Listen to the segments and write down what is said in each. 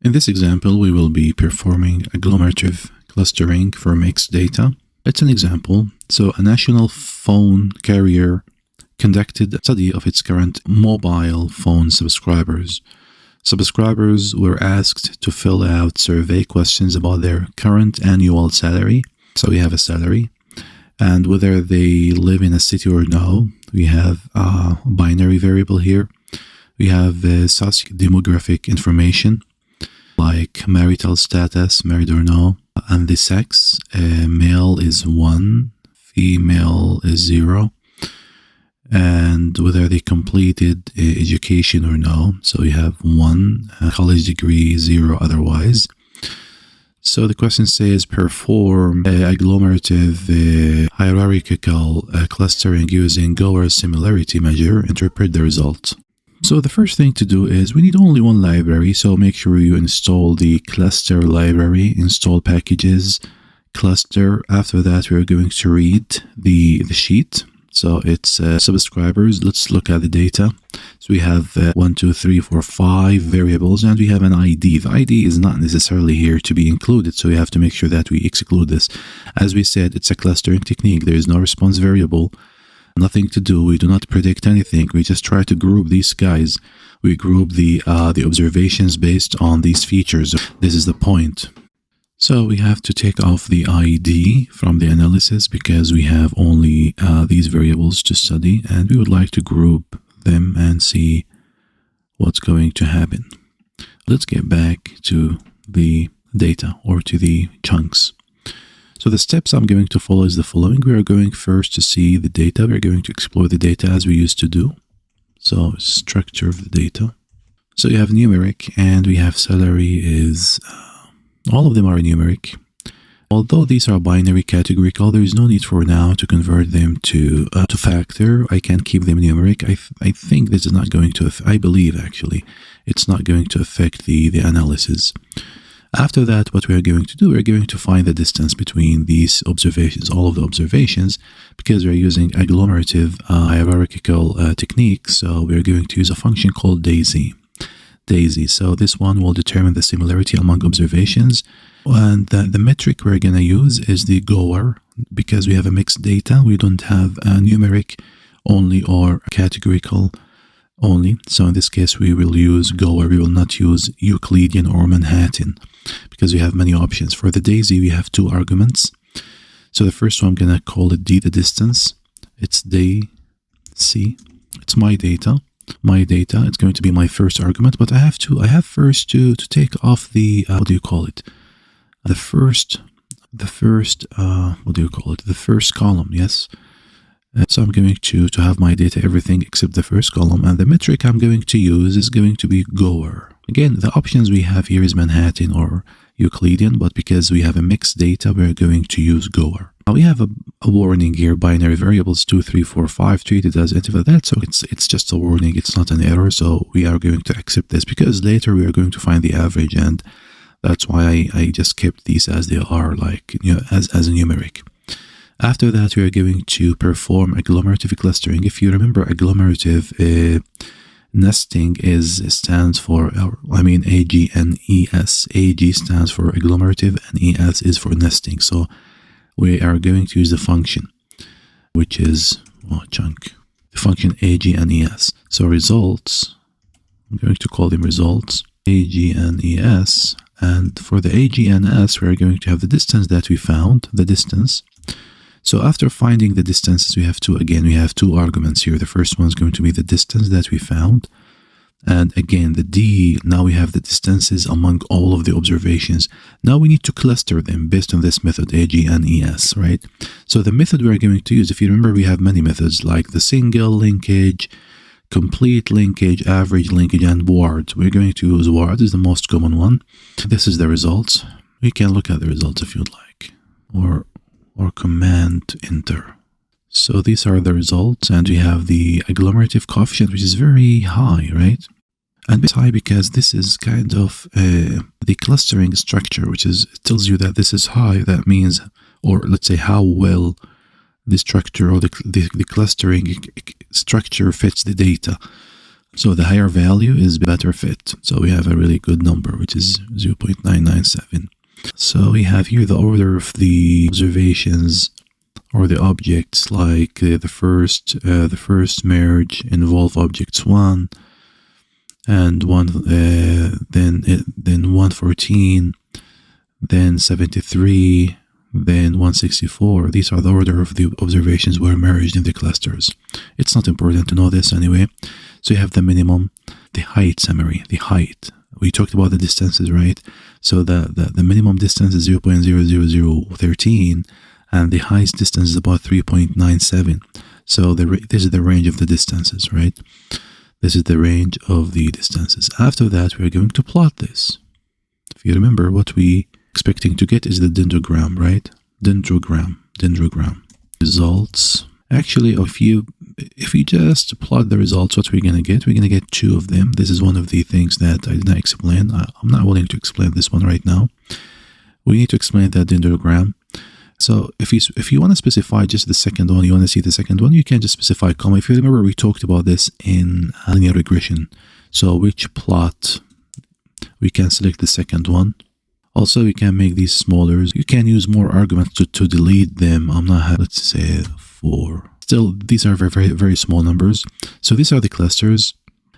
In this example, we will be performing agglomerative clustering for mixed data. It's an example. So a national phone carrier conducted a study of its current mobile phone subscribers. Subscribers were asked to fill out survey questions about their current annual salary. So we have a salary, and whether they live in a city or no. We have a binary variable here. We have socio-demographic information, like marital status, married or no, and the sex. Male is 1, female is 0, and whether they completed education or no. So you have 1 college degree, 0 otherwise. So the question says perform agglomerative hierarchical clustering using Gower's similarity measure. Interpret the result. So the first thing to do is we need only one library, so make sure you install the cluster library, install packages, cluster. After that, we're going to read the sheet. So it's subscribers. Let's look at the data. So we have 1, 2, 3, 4, 5 variables, and we have an ID. The ID is not necessarily here to be included, so we have to make sure that we exclude this. As we said, it's a clustering technique. There is no response variable. Nothing to do. We do not predict anything. We just try to group these guys. We group the observations based on these features. This is the point. So we have to take off the ID from the analysis because we have only these variables to study, and we would like to group them and see what's going to happen. Let's get back to the data or to the chunks. So the steps I'm going to follow is the following. We are going first to see the data. We're going to explore the data as we used to do. So structure of the data. So you have numeric, and we have salary is, all of them are numeric. Although these are binary categorical, there is no need for now to convert them to factor. I can keep them numeric. I think this is not going to, I believe actually, it's not going to affect the analysis. After that, what we are going to do, we're going to find the distance between these observations, all of the observations, because we're using agglomerative hierarchical technique. So we're going to use a function called DAISY. So this one will determine the similarity among observations. And the metric we're going to use is the Gower, because we have a mixed data. We don't have a numeric only or categorical only. So in this case, we will use Gower. We will not use Euclidean or Manhattan because we have many options. For the DAISY, we have 2 arguments. So the first one, I'm going to call it D, the distance. It's DAISY. It's my data. My data. It's going to be my first argument, but I have first to take off the, what do you call it? The first column, yes. So I'm going to have my data, everything except the first column, and the metric I'm going to use is going to be Gower. Again, the options we have here is Manhattan or Euclidean, but because we have a mixed data, we're going to use Gower. Now we have a warning here, binary variables 2, 3, 4, 5 treated as interval. So it's just a warning, it's not an error, so we are going to accept this because later we are going to find the average, and that's why I just kept these as they are, like, you know, as a numeric. After that, we are going to perform agglomerative clustering. If you remember, agglomerative nesting stands for, AGNES. AG stands for agglomerative and ES is for nesting. So we are going to use the function, which is chunk. The function AGNES. So results, I'm going to call them results, AGNES. And for the AGNS, we're going to have the distance that we found, the distance. So after finding the distances, we have 2 arguments here. The first one is going to be the distance that we found. And again, the D, now we have the distances among all of the observations. Now we need to cluster them based on this method, AGNES, right? So the method we're going to use, if you remember, we have many methods like the single linkage, complete linkage, average linkage, and ward. We're going to use ward is the most common one. This is the results. We can look at the results if you'd like, or command enter. So these are the results, and we have the agglomerative coefficient, which is very high, right? And it's high because this is kind of the clustering structure, which is, it tells you that this is high. That means, or let's say how well the structure or the clustering structure fits the data. So the higher value is better fit. So we have a really good number, which is 0.997. So we have here the order of the observations or the objects, like the first merge involve objects 1 and 1, then 114, then 73, then 164. These are the order of the observations were merged in the clusters. It's not important to know this anyway. So you have the minimum, the height summary, the height. We talked about the distances, right? So the minimum distance is 0.00013, and the highest distance is about 3.97. So this is the range of the distances, right? This is the range of the distances. After that, we are going to plot this. If you remember, what we expecting to get is the dendrogram, right? Dendrogram. Results. Actually, if you just plot the results, what we're going to get? We're going to get 2 of them. This is one of the things that I did not explain. I'm not willing to explain this one right now. We need to explain that dendrogram. So if you want to specify just the second one, you want to see the second one, you can just specify comma. If you remember, we talked about this in linear regression. So which plot, we can select the second one. Also, we can make these smaller. You can use more arguments to delete them. I'm not, let's say 4. Still, these are very, very, very small numbers. So these are the clusters.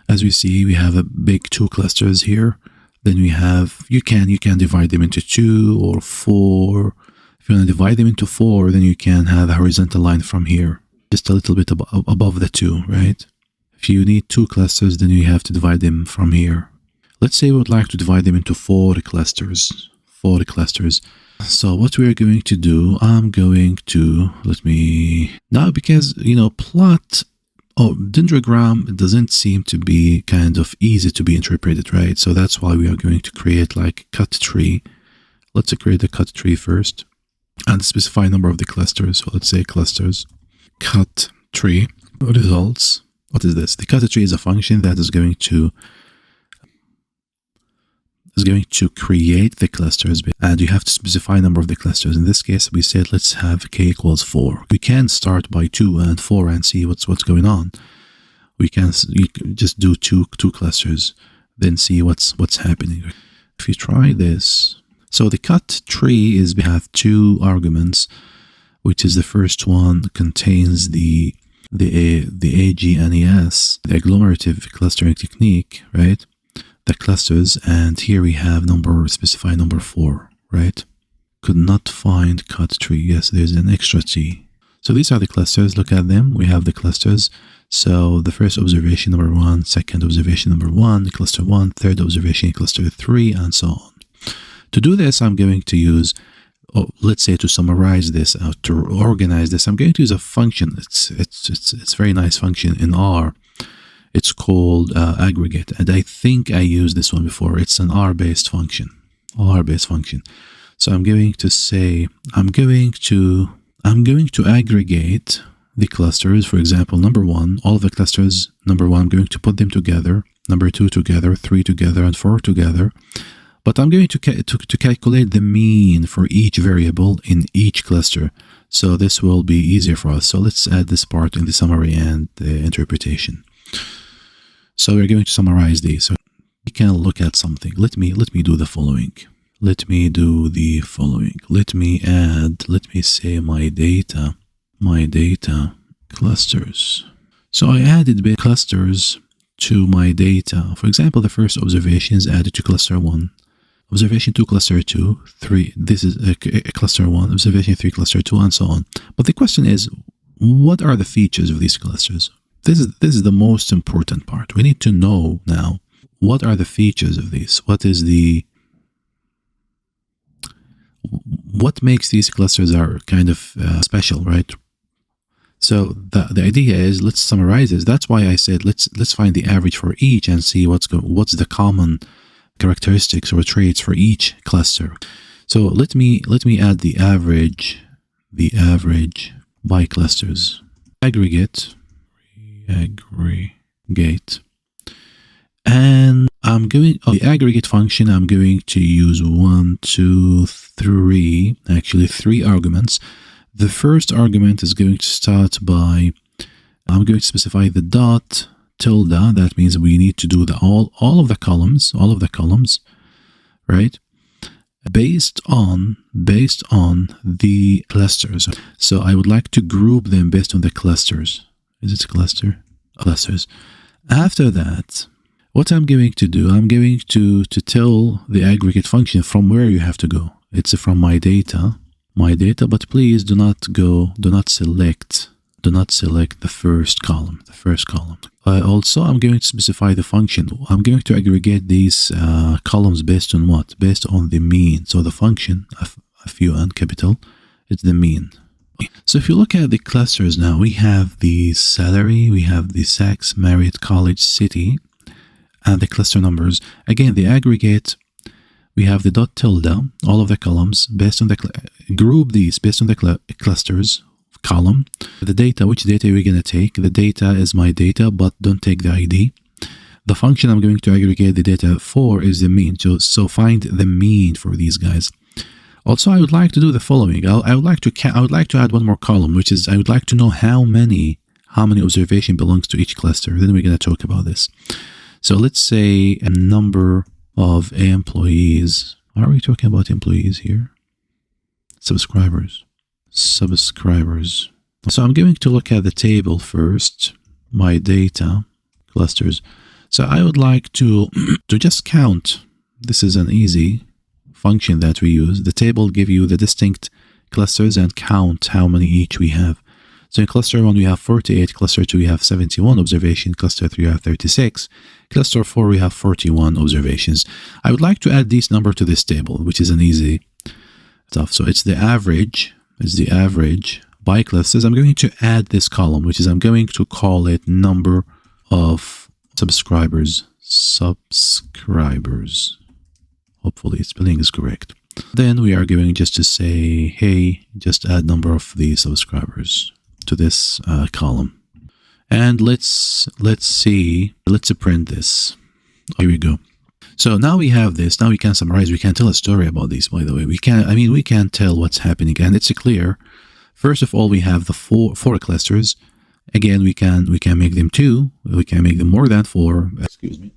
As we see, we have a big 2 clusters here. Then we have, you can divide them into 2 or 4. If you want to divide them into 4, then you can have a horizontal line from here, just a little bit above the 2, right? If you need 2 clusters, then you have to divide them from here. Let's say we would like to divide them into 4 clusters. 4 clusters. So what we are going to do, I'm going to, now because, plot, dendrogram doesn't seem to be kind of easy to be interpreted, right? So that's why we are going to create like cut tree. Let's create a cut tree first and specify a number of the clusters. So let's say clusters, cut tree, results. What is this? The cut tree is a function that is going to create the clusters, and you have to specify a number of the clusters. In this case, we said let's have k equals 4. We can start by 2 and 4 and see what's going on. You can just do two clusters, then see what's happening. If you try this, so the cut tree is, we have 2 arguments, which is the first one contains the AGNES, the agglomerative clustering technique, right? The clusters, and here we have specify number 4, right? Could not find cut tree. Yes, there's an extra T. So these are the clusters. Look at them. We have the clusters. So the first observation number 1, second observation number 1, cluster 1, third observation cluster 3, and so on. To do this, I'm going to use, let's say to summarize this, to organize this, I'm going to use a function. It's a very nice function in R. It's called aggregate, and I think I used this one before. It's an R-based function. So I'm going to say I'm going to aggregate the clusters. For example, number 1, all the clusters. Number 1, I'm going to put them together. Number 2 together, 3 together, and 4 together. But I'm going to calculate the mean for each variable in each cluster. So this will be easier for us. So let's add this part in the summary and the interpretation. So we're going to summarize these. So we can look at something. Let me do the following. Let me say my data clusters. So I added clusters to my data. For example, the first observation is added to cluster 1. Observation 2, cluster 2, 3. This is a cluster 1. Observation 3, cluster 2, and so on. But the question is, what are the features of these clusters? This is the most important part. We need to know now, what are the features of these? What makes these clusters are kind of special, right? So the idea is, let's summarize this. That's why I said let's find the average for each and see what's the common characteristics or traits for each cluster. So let me add the average by clusters. Aggregate, and I'm going the aggregate function. I'm going to use 1, 2, 3, actually 3 arguments. The first argument is going to start by, I'm going to specify the dot tilde, that means we need to do all of the columns, right? Based on the clusters. So I would like to group them based on the clusters. Is it cluster? Clusters. After that, what I'm going to do, I'm going to tell the aggregate function from where you have to go. It's from my data, but please do not select the first column, also, I'm going to specify the function. I'm going to aggregate these columns based on what? Based on the mean. So the function, FUN capital, it's the mean. So if you look at the clusters now, we have the salary, we have the sex, married, college, city, and the cluster numbers. Again, the aggregate, we have the dot tilde, all of the columns, based on the group these based on the clusters column. The data, which data are we going to take? The data is my data, but don't take the ID. The function I'm going to aggregate the data for is the mean. So find the mean for these guys. Also, I would like to do the following. I would like to add one more column, which is I would like to know how many observation belongs to each cluster. Then we're going to talk about this. So let's say a number of employees. Are we talking about employees here? Subscribers. So I'm going to look at the table first, my data clusters. So I would like to just count. This is an easy function that we use. The table give you the distinct clusters and count how many each we have. So in cluster 1 we have 48, cluster 2 we have 71 observations, cluster 3 we have 36, cluster 4 we have 41 observations. I would like to add this number to this table, which is an easy stuff. So it's the average. Is the average by clusters. I'm going to add this column, which is I'm going to call it number of subscribers. Hopefully spelling is correct. Then we are going just to say, hey, just add number of the subscribers to this column. And let's print this. Here we go. So now we have this. Now we can summarize. We can tell a story about these, by the way. We can tell what's happening, and it's clear. First of all, we have the four clusters. Again, we can make them 2. We can make them more than 4. Excuse me.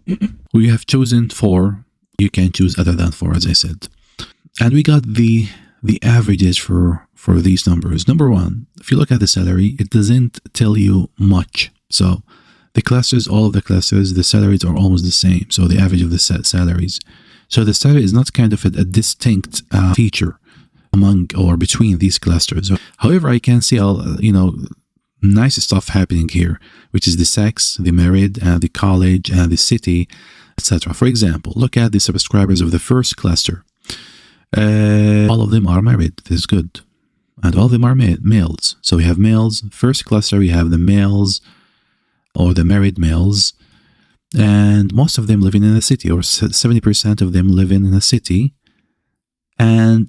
We have chosen 4. You can choose other than 4, as I said. And we got the averages for these numbers. Number 1, if you look at the salary, it doesn't tell you much. So the clusters, all of the clusters, the salaries are almost the same. So the average of the salaries. So the salary is not kind of a distinct feature among or between these clusters. However, I can see, nice stuff happening here, which is the sex, the married, and the college, and the city, etc. For example, look at the subscribers of the first cluster. All of them are married. This is good. And all of them are males. So we have males. First cluster, we have the males, or the married males, and most of them living in a city, or 70% of them living in a city,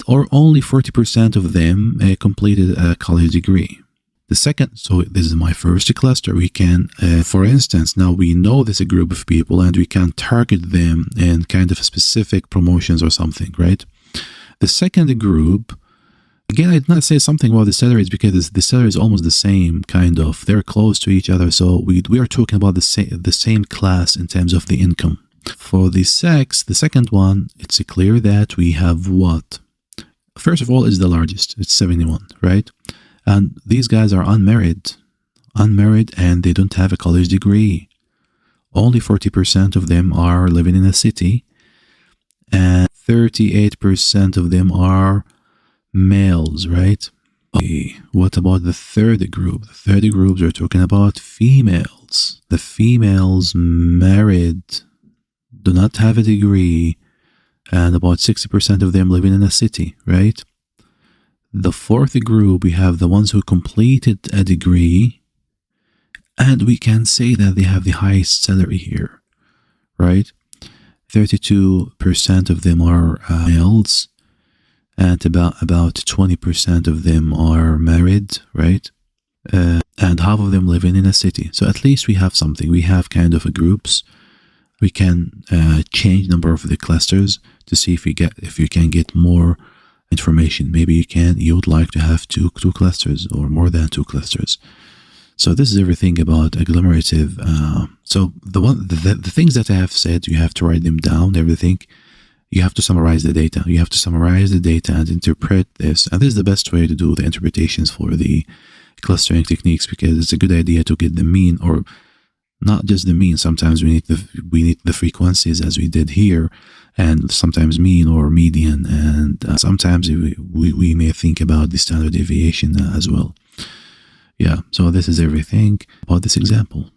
or only 40% of them completed a college degree. The second, so this is my first cluster. We can, for instance, now we know there's a group of people and we can target them in kind of specific promotions or something, right? The second group, again, I did not say something about the salaries because the salary is almost the same, kind of. They're close to each other, so we are talking about the same class in terms of the income. For the sex, the second one, it's clear that we have what? First of all, is the largest. It's 71, right? And these guys are unmarried, and they don't have a college degree. Only 40% of them are living in a city, and 38% of them are males, right? Okay, what about the third group? The third group, we're talking about females. The females married, do not have a degree, and about 60% of them living in a city, right? The fourth group, we have the ones who completed a degree, and we can say that they have the highest salary here, right? 32% of them are males, and about 20% of them are married, right? And half of them living in a city. So at least we have something. We have kind of a groups. We can change number of the clusters to see if you can get more information. Maybe you would like to have two clusters or more than 2 clusters. So this is everything about agglomerative. So the things that I have said, you have to write them down, everything. You have to summarize the data. You have to summarize the data and interpret this. And this is the best way to do the interpretations for the clustering techniques, because it's a good idea to get the mean, or not just the mean. Sometimes we need the frequencies, as we did here, and sometimes mean or median, and sometimes we may think about the standard deviation as well. Yeah, so this is everything about this example.